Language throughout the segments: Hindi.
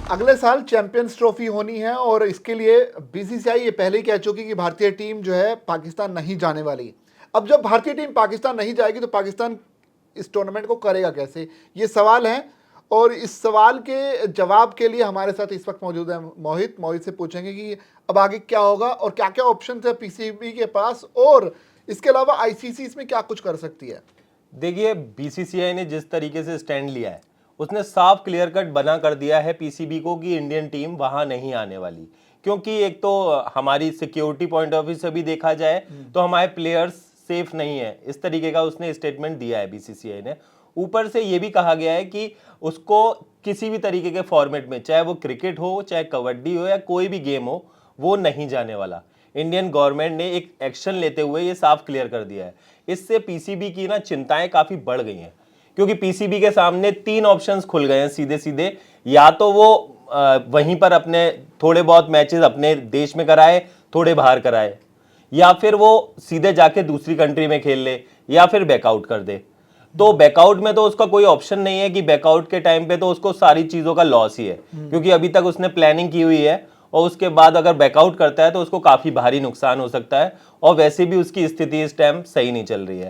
अगले साल चैंपियंस ट्रॉफी होनी है और इसके लिए बीसीसीआई ये पहले ही कह चुकी कि भारतीय टीम जो है पाकिस्तान नहीं जाने वाली। अब जब भारतीय टीम पाकिस्तान नहीं जाएगी तो पाकिस्तान इस टूर्नामेंट को करेगा कैसे, ये सवाल है। और इस सवाल के जवाब के लिए हमारे साथ इस वक्त मौजूद है मोहित से पूछेंगे कि अब आगे क्या होगा और क्या क्या ऑप्शन है पीसीबी के पास, और इसके अलावा आईसीसी इसमें क्या कुछ कर सकती है। देखिए, बीसीसीआई ने जिस तरीके से स्टैंड लिया है उसने साफ क्लियर कट बना कर दिया है पीसीबी को कि इंडियन टीम वहां नहीं आने वाली। क्योंकि एक तो हमारी सिक्योरिटी पॉइंट ऑफ व्यू से भी देखा जाए तो हमारे प्लेयर्स सेफ नहीं है, इस तरीके का उसने स्टेटमेंट दिया है बीसीसीआई ने। ऊपर से ये भी कहा गया है कि उसको किसी भी तरीके के फॉर्मेट में, चाहे वो क्रिकेट हो, चाहे कबड्डी हो या कोई भी गेम हो, वो नहीं जाने वाला। इंडियन गवर्नमेंट ने एक एक्शन लेते हुए ये साफ क्लियर कर दिया है। इससे पीसीबी की ना चिंताएं काफी बढ़ गई हैं, क्योंकि पीसीबी के सामने 3 ऑप्शंस खुल गए हैं सीधे सीधे। या तो वो वहीं पर अपने थोड़े बहुत मैचेस अपने देश में कराए, थोड़े बाहर कराए, या फिर वो सीधे जाके दूसरी कंट्री में खेल ले, या फिर बैकआउट कर दे। तो बैकआउट में तो उसका कोई ऑप्शन नहीं है कि बैकआउट के टाइम पे तो उसको सारी चीजों का लॉस ही है, क्योंकि अभी तक उसने प्लानिंग की हुई है और उसके बाद अगर बैकआउट करता है तो उसको काफी भारी नुकसान हो सकता है। और वैसे भी उसकी स्थिति इस टाइम सही नहीं चल रही है।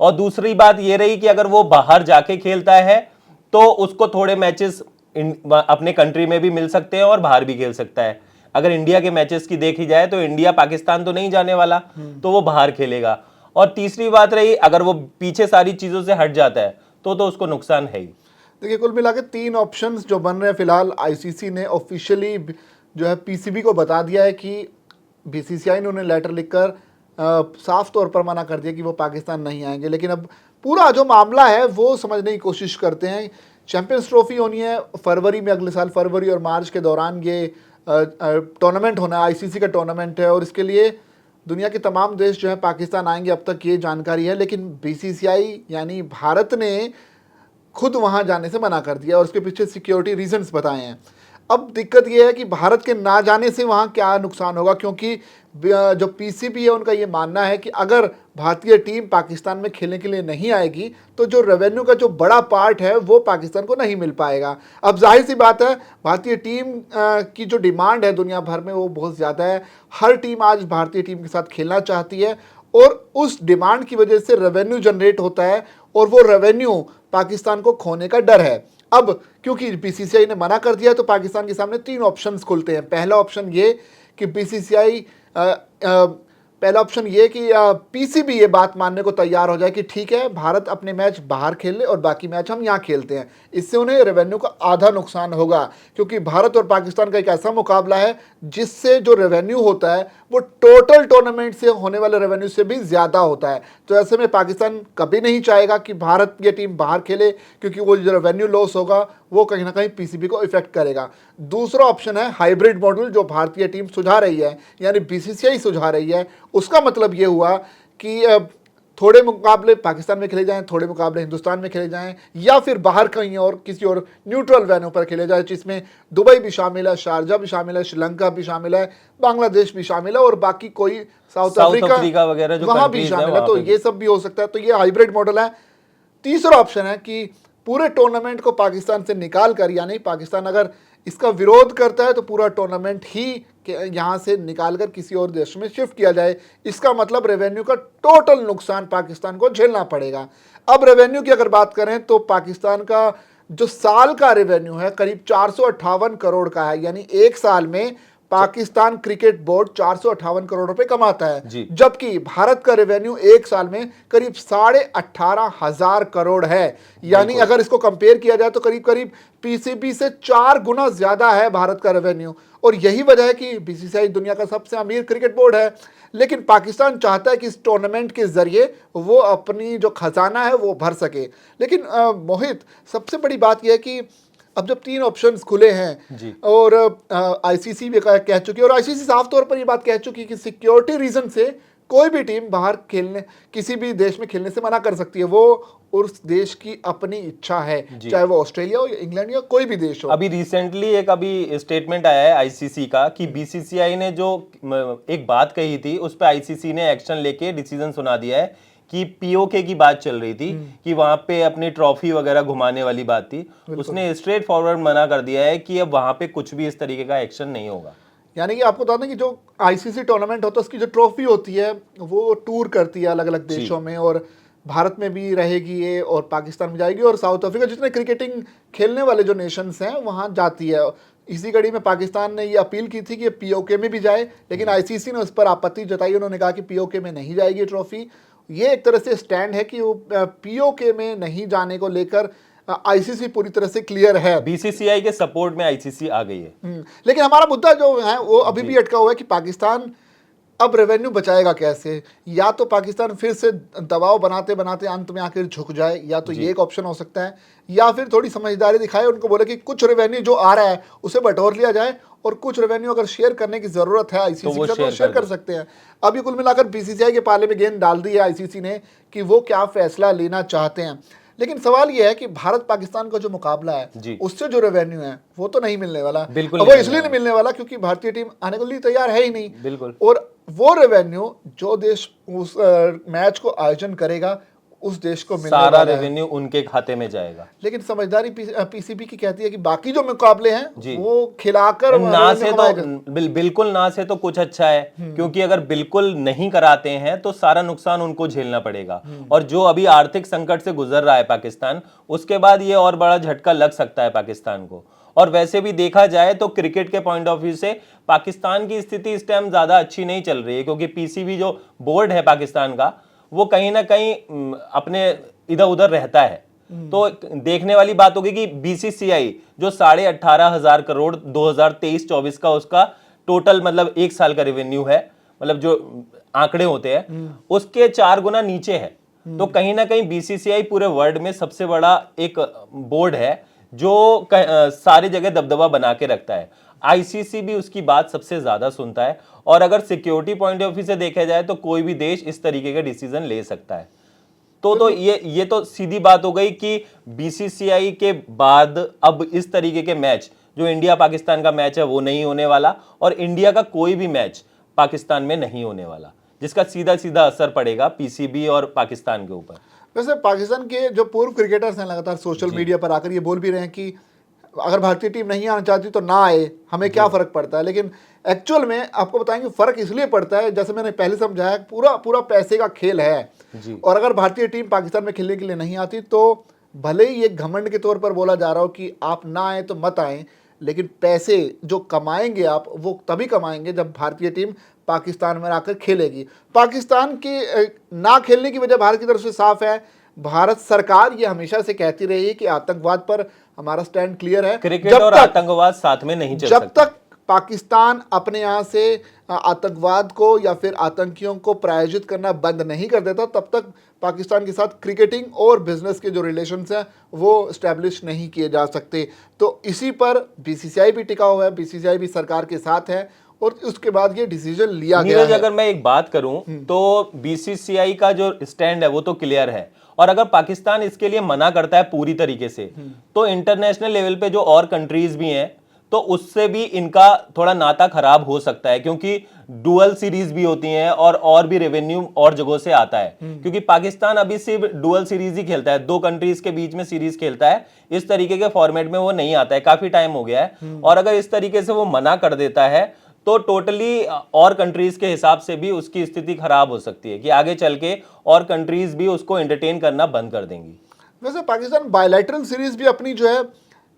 और दूसरी बात ये रही कि अगर वो बाहर जाके खेलता है तो उसको थोड़े मैचेस अपने कंट्री में भी मिल सकते हैं और बाहर भी खेल सकता है। अगर इंडिया के मैचेस की देखी जाए तो इंडिया पाकिस्तान तो नहीं जाने वाला, तो वो बाहर खेलेगा। और तीसरी बात रही, अगर वो पीछे सारी चीजों से हट जाता है तो उसको नुकसान है ही। देखिए, कुल मिला के 3 ऑप्शंस जो बन रहे हैं फिलहाल, आईसीसी ने ऑफिशियली जो है पीसीबी को बता दिया है कि बीसीसीआई ने उन्हें लेटर लिखकर साफ तौर पर मना कर दिया कि वो पाकिस्तान नहीं आएंगे। लेकिन अब पूरा जो मामला है वो समझने की कोशिश करते हैं। चैंपियंस ट्रॉफी होनी है फरवरी में, अगले साल फरवरी और मार्च के दौरान ये टूर्नामेंट होना है, आईसीसी का टूर्नामेंट है, और इसके लिए दुनिया के तमाम देश जो है पाकिस्तान आएंगे, अब तक ये जानकारी है। लेकिन बीसीसीआई यानी भारत ने खुद वहां जाने से मना कर दिया और उसके पीछे सिक्योरिटी रीजंस बताए हैं। अब दिक्कत यह है कि भारत के ना जाने से वहां क्या नुकसान होगा, क्योंकि जो पीसीबी है उनका ये मानना है कि अगर भारतीय टीम पाकिस्तान में खेलने के लिए नहीं आएगी तो जो रेवेन्यू का जो बड़ा पार्ट है वो पाकिस्तान को नहीं मिल पाएगा। अब जाहिर सी बात है, भारतीय टीम की जो डिमांड है दुनिया भर में वो बहुत ज़्यादा है। हर टीम आज भारतीय टीम के साथ खेलना चाहती है और उस डिमांड की वजह से रेवेन्यू जनरेट होता है और वो रेवेन्यू पाकिस्तान को खोने का डर है। अब क्योंकि बीसीसीआई ने मना कर दिया तो पाकिस्तान के सामने 3 ऑप्शंस खुलते हैं। पहला ऑप्शन ये कि पहला ऑप्शन ये कि पीसीबी ये बात मानने को तैयार हो जाए कि ठीक है, भारत अपने मैच बाहर खेल ले और बाकी मैच हम यहाँ खेलते हैं। इससे उन्हें रेवेन्यू का आधा नुकसान होगा, क्योंकि भारत और पाकिस्तान का एक ऐसा मुकाबला है जिससे जो रेवेन्यू होता है वो टोटल टूर्नामेंट से होने वाले रेवेन्यू से भी ज़्यादा होता है। तो ऐसे में पाकिस्तान कभी नहीं चाहेगा कि भारत की टीम बाहर खेले, क्योंकि वो जो रेवेन्यू लॉस होगा वो कहीं ना कहीं पीसीबी को इफेक्ट करेगा। दूसरा ऑप्शन है हाइब्रिड मॉडल, जो भारतीय टीम सुझा रही है, यानी बीसीसीआई सुझा रही है। उसका मतलब ये हुआ कि थोड़े मुकाबले पाकिस्तान में खेले जाएं, थोड़े मुकाबले हिंदुस्तान में खेले जाएं, या फिर बाहर कहीं और किसी और न्यूट्रल वेन्यू पर खेले जाए, जिसमें दुबई भी शामिल है, शारजा भी शामिल है, श्रीलंका भी शामिल है, बांग्लादेश भी शामिल है और बाकी कोई साउथ अफ्रीका वगैरह जो वहाँ भी शामिल है। तो ये सब भी हो सकता है। तो ये हाइब्रिड मॉडल है। तीसरा ऑप्शन है कि पूरे टूर्नामेंट को पाकिस्तान से निकाल कर, यानी पाकिस्तान अगर इसका विरोध करता है तो पूरा टूर्नामेंट ही यहाँ से निकाल कर किसी और देश में शिफ्ट किया जाए। इसका मतलब रेवेन्यू का टोटल नुकसान पाकिस्तान को झेलना पड़ेगा। अब रेवेन्यू की अगर बात करें तो पाकिस्तान का जो साल का रेवेन्यू है करीब 458 करोड़ का है, यानी एक साल में पाकिस्तान क्रिकेट बोर्ड 458 करोड़ रुपए कमाता है, जबकि भारत का रेवेन्यू एक साल में करीब 18,500 करोड़ है। यानी अगर इसको कंपेयर किया जाए तो करीब करीब पीसीबी से 4 गुना ज्यादा है भारत का रेवेन्यू। और यही वजह है कि बीसीसीआई दुनिया का सबसे अमीर क्रिकेट बोर्ड है। लेकिन पाकिस्तान चाहता है कि इस टूर्नामेंट के जरिए वो अपनी जो खजाना है वो भर सके। लेकिन मोहित, सबसे बड़ी बात यह है कि अब जब 3 ऑप्शंस खुले हैं और आईसीसी भी कह चुकी है, और आईसीसी साफ तौर पर ये बात कह चुकी है कि सिक्योरिटी रीजन से कोई भी टीम बाहर खेलने, किसी भी देश में खेलने से मना कर सकती है। वो उस देश की अपनी इच्छा है, चाहे वो ऑस्ट्रेलिया हो या इंग्लैंड या कोई भी देश हो। अभी रिसेंटली एक स्टेटमेंट आया है आईसीसी का कि बीसीसीआई ने जो एक बात कही थी उस पर आईसीसी ने एक्शन लेके डिसीजन सुना दिया है कि पीओके की बात चल रही थी कि वहां पे अपनी ट्रॉफी वगैरह घुमाने वाली बात थी, उसने स्ट्रेट फॉरवर्ड मना कर दिया है कि अब वहां पे कुछ भी इस तरीके का एक्शन नहीं होगा। यानी कि आपको बता दें कि जो आईसीसी टूर्नामेंट होता है उसकी जो ट्रॉफी होती है वो टूर करती है अलग अलग देशों में, और भारत में भी रहेगी ये, और पाकिस्तान में जाएगी, और साउथ अफ्रीका, जितने क्रिकेटिंग खेलने वाले जो नेशंस हैं वहाँ जाती है। इसी कड़ी में पाकिस्तान ने ये अपील की थी कि पीओके में भी जाए, लेकिन आईसीसी ने उस पर आपत्ति जताई। उन्होंने कहा कि पीओके में नहीं जाएगी ट्रॉफी। ये एक तरह से स्टैंड है कि वो पीओके में नहीं जाने को लेकर आईसीसी पूरी तरह से क्लियर है। बीसीसीआई के सपोर्ट में आईसीसी आ गई है। लेकिन हमारा मुद्दा जो है वो अभी भी अटका हुआ है कि पाकिस्तान अब रेवेन्यू बचाएगा कैसे। या तो पाकिस्तान फिर से दबाव बनाते बनाते अंत में आकर झुक जाए, या तो ये एक ऑप्शन हो सकता है, या फिर थोड़ी समझदारी दिखाए, उनको बोले कि कुछ रेवेन्यू जो आ रहा है उसे बटोर लिया जाए, और कुछ रेवेन्यू अगर शेयर करने की जरूरत है आईसीसी वो का तो शेयर शेयर कर सकते हैं। अब ये कुल मिलाकर बीसीसीआई के पाले में गेंद डाल दी है आईसीसी ने कि वो क्या फैसला लेना चाहते हैं। लेकिन सवाल यह है कि भारत पाकिस्तान का जो मुकाबला है उससे जो रेवेन्यू है वो तो नहीं मिलने वाला। बिल्कुल वो इसलिए नहीं मिलने वाला क्योंकि भारतीय टीम आने के लिए तैयार है ही नहीं। बिल्कुल। और वो रेवेन्यू जो देश उस मैच को आयोजन करेगा उस देश को मिलने सारा वाला है। रेवेन्यू उनके खाते में जाएगा। लेकिन समझदारी पीसीबी की कहती है कि बाकी जो मुकाबले हैं वो खिलाकर ना से तो बिल्कुल ना से तो कुछ अच्छा है, क्योंकि अगर बिल्कुल नहीं कराते हैं तो सारा नुकसान उनको झेलना पड़ेगा। और जो अभी आर्थिक संकट से गुजर रहा है पाकिस्तान, उसके बाद ये और बड़ा झटका लग सकता है पाकिस्तान को। और वैसे भी देखा जाए तो क्रिकेट के पॉइंट ऑफ व्यू से पाकिस्तान की स्थिति इस टाइम ज्यादा अच्छी नहीं चल रही है, क्योंकि पीसीबी जो बोर्ड है पाकिस्तान का वो कहीं ना कहीं अपने इधर उधर रहता है। तो देखने वाली बात होगी कि बीसीसीआई जो 18,500 करोड़ 2023-24 का उसका टोटल मतलब एक साल का रेवेन्यू है, मतलब जो आंकड़े होते हैं उसके 4 गुना नीचे है। तो कहीं ना कहीं बीसीसीआई पूरे वर्ल्ड में सबसे बड़ा एक बोर्ड है जो सारी जगह दबदबा बना के रखता है। आईसीसी भी उसकी बात सबसे ज्यादा सुनता है, और अगर सिक्योरिटी पॉइंट ऑफ व्यू से देखा जाए तो कोई भी देश इस तरीके का डिसीजन ले सकता है। तो ये तो सीधी बात हो गई कि बीसीसीआई के बाद अब इस तरीके के मैच जो इंडिया पाकिस्तान का मैच है वो नहीं होने वाला, और इंडिया का कोई भी मैच पाकिस्तान में नहीं होने वाला, जिसका सीधा सीधा असर पड़ेगा पीसीबी और पाकिस्तान के ऊपर। वैसे पाकिस्तान के जो पूर्व क्रिकेटर्स हैं लगातार सोशल मीडिया पर आकर ये बोल भी रहे हैं कि अगर भारतीय टीम नहीं आना चाहती तो ना आए, हमें क्या फ़र्क पड़ता है। लेकिन एक्चुअल में आपको बताएंगे फ़र्क इसलिए पड़ता है, जैसे मैंने पहले समझाया, पूरा पूरा पैसे का खेल है। और अगर भारतीय टीम पाकिस्तान में खेलने के लिए नहीं आती तो भले ही एक घमंड के तौर पर बोला जा रहा हो कि आप ना आए तो मत आए, लेकिन पैसे जो कमाएंगे आप वो तभी कमाएंगे जब भारतीय टीम पाकिस्तान में आकर खेलेगी। पाकिस्तान की ना खेलने की वजह भारत की तरफ से साफ है। भारत सरकार ये हमेशा से कहती रही है कि आतंकवाद पर हमारा स्टैंड क्लियर है। क्रिकेट और आतंकवाद साथ में नहीं चल जब सकता। तक पाकिस्तान अपने यहाँ से आतंकवाद को या फिर आतंकियों को प्रायोजित करना बंद नहीं कर देता, तब तक पाकिस्तान के साथ क्रिकेटिंग और बिजनेस के जो रिलेशंस हैं वो स्टैब्लिश नहीं किए जा सकते। तो इसी पर बीसीसीआई भी टिका हुआ है, बीसीसीआई भी सरकार के साथ है, और उसके बाद ये डिसीजन लिया गया है। अगर मैं एक बात करूं तो बीसीसीआई का जो स्टैंड है वो तो क्लियर है, और अगर पाकिस्तान इसके लिए मना करता है पूरी तरीके से तो इंटरनेशनल लेवल पे जो और कंट्रीज भी हैं तो उससे भी इनका थोड़ा नाता खराब हो सकता है, क्योंकि डुअल सीरीज भी होती हैं और भी रेवेन्यू और जगहों से आता है। क्योंकि पाकिस्तान अभी सिर्फ डुअल सीरीज ही खेलता है, 2 कंट्रीज के बीच में सीरीज खेलता है, इस तरीके के फॉर्मेट में वो नहीं आता है, काफी टाइम हो गया है। और अगर इस तरीके से वो मना कर देता है तो टोटली और कंट्रीज के हिसाब से भी उसकी स्थिति खराब हो सकती है कि आगे चल के और कंट्रीज भी उसको एंटरटेन करना बंद कर देंगी। वैसे पाकिस्तान बायलैटरल सीरीज भी अपनी जो है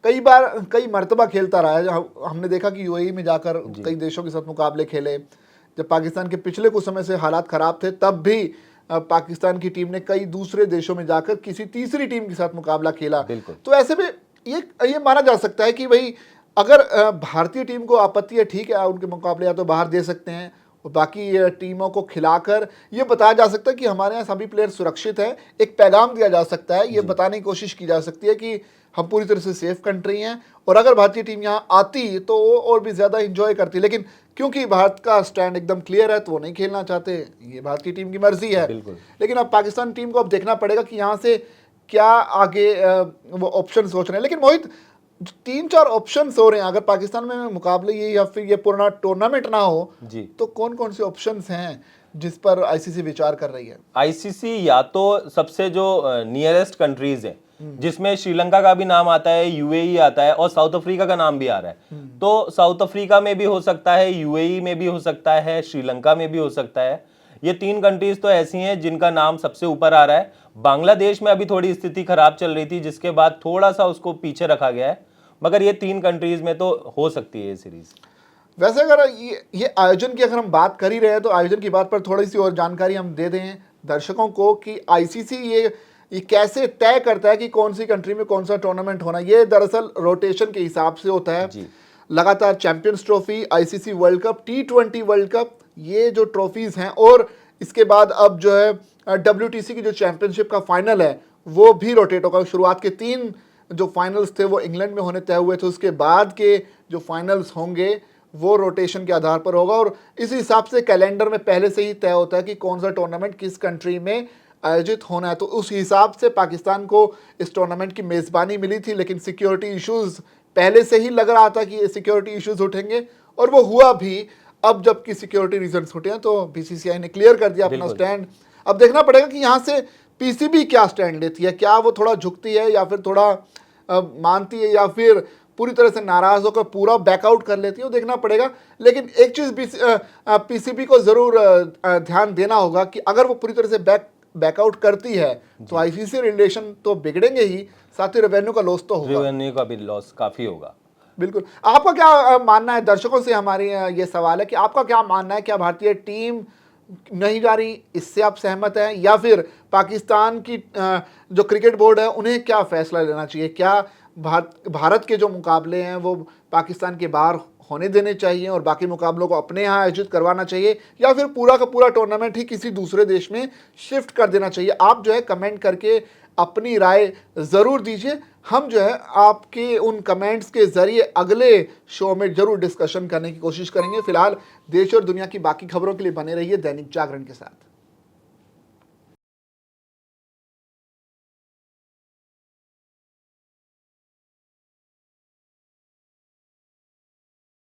कई बार कई मर्तबा खेलता रहा है। हमने देखा कि यूएई में जाकर कई देशों के साथ मुकाबले खेले। जब पाकिस्तान के पिछले कुछ समय से हालात ख़राब थे तब भी पाकिस्तान की टीम ने कई दूसरे देशों में जाकर किसी तीसरी टीम के साथ मुकाबला खेला। तो ऐसे में ये माना जा सकता है कि भाई अगर भारतीय टीम को आपत्ति है, ठीक है, उनके मुकाबले या तो बाहर दे सकते हैं, और बाकी टीमों को खिलाकर ये बताया जा सकता है कि हमारे यहाँ सभी प्लेयर सुरक्षित हैं। एक पैगाम दिया जा सकता है, ये बताने की कोशिश की जा सकती है कि हम पूरी तरह से सेफ कंट्री हैं, और अगर भारतीय टीम यहाँ आती तो वो और भी ज़्यादा इंजॉय करती। लेकिन क्योंकि भारत का स्टैंड एकदम क्लियर है तो वो नहीं खेलना चाहते, ये भारतीय टीम की मर्जी है। लेकिन अब पाकिस्तान टीम को अब देखना पड़ेगा कि यहाँ से क्या आगे वो ऑप्शन सोच रहे हैं। लेकिन मोहित, 3-4 ऑप्शंस हो रहे हैं, अगर पाकिस्तान में मुकाबले ये या फिर ये पूरा टूर्नामेंट ना हो तो कौन कौन से ऑप्शंस हैं जिस पर आईसीसी विचार कर रही है? आईसीसी या तो सबसे जो नियरेस्ट कंट्रीज है, जिसमें श्रीलंका का भी नाम आता है, यूएई आता है और साउथ अफ्रीका का नाम भी आ रहा है, तो साउथ अफ्रीका में भी हो सकता है, यूएई में भी हो सकता है, श्रीलंका में भी हो सकता है। ये 3 कंट्रीज तो ऐसी हैं जिनका नाम सबसे ऊपर आ रहा है। बांग्लादेश में अभी थोड़ी स्थिति खराब चल रही थी, जिसके बाद थोड़ा सा उसको पीछे रखा गया है, मगर ये 3 कंट्रीज में तो हो सकती है ये सीरीज। वैसे अगर ये आयोजन की अगर हम बात कर ही रहे हैं तो आयोजन की बात पर थोड़ी सी और जानकारी हम दे दें दर्शकों को कि आईसीसी ये कैसे तय करता है कि कौन सी कंट्री में कौन सा टूर्नामेंट होना। ये दरअसल रोटेशन के हिसाब से होता है। लगातार champions trophy, ICC world cup, T20 world cup, ये जो ट्रॉफीज हैं, और इसके बाद अब जो है WTC की जो चैंपियनशिप का फाइनल है वो भी रोटेट होगा। शुरुआत के 3 जो फाइनल्स थे वो इंग्लैंड में होने तय हुए थे, उसके बाद के जो फाइनल्स होंगे वो रोटेशन के आधार पर होगा, और इस हिसाब से कैलेंडर में पहले से ही तय होता है कि कौन सा टूर्नामेंट किस कंट्री में आयोजित होना है। तो उस हिसाब से पाकिस्तान को इस टूर्नामेंट की मेज़बानी मिली थी, लेकिन सिक्योरिटी इश्यूज पहले से ही लग रहा था कि ये सिक्योरिटी इश्यूज उठेंगे, और वो हुआ भी। अब जबकि सिक्योरिटी रीजंस उठे हैं तो बीसीसीआई ने क्लियर कर दिया अपना स्टैंड। अब देखना पड़ेगा कि यहाँ से पीसीबी क्या स्टैंड लेती है, क्या वो थोड़ा झुकती है या फिर थोड़ा मानती है, या फिर पूरी तरह से नाराज होकर पूरा बैकआउट कर लेती है, वो देखना पड़ेगा। लेकिन एक चीज़ पीसीबी को ज़रूर ध्यान देना होगा कि अगर वो पूरी तरह से बैकआउट करती है तो आईसीसी रिलेशन तो बिगड़ेंगे ही, साथ ही रेवेन्यू का लॉस तो होगा, रेवेन्यू का भी लॉस काफ़ी होगा। बिल्कुल। आपका क्या मानना है? दर्शकों से हमारी ये सवाल है कि आपका क्या मानना है, क्या भारतीय टीम नहीं जा रही, इससे आप सहमत हैं, या फिर पाकिस्तान की जो क्रिकेट बोर्ड है उन्हें क्या फैसला लेना चाहिए? क्या भारत के जो मुकाबले हैं वो पाकिस्तान के बाहर होने देने चाहिए और बाकी मुकाबलों को अपने यहाँ आयोजित करवाना चाहिए, या फिर पूरा का पूरा टूर्नामेंट ही किसी दूसरे देश में शिफ्ट कर देना चाहिए? आप जो है कमेंट करके अपनी राय ज़रूर दीजिए। हम जो है आपके उन कमेंट्स के ज़रिए अगले शो में ज़रूर डिस्कशन करने की कोशिश करेंगे। फिलहाल देश और दुनिया की बाकी खबरों के लिए बने रहिए दैनिक जागरण के साथ।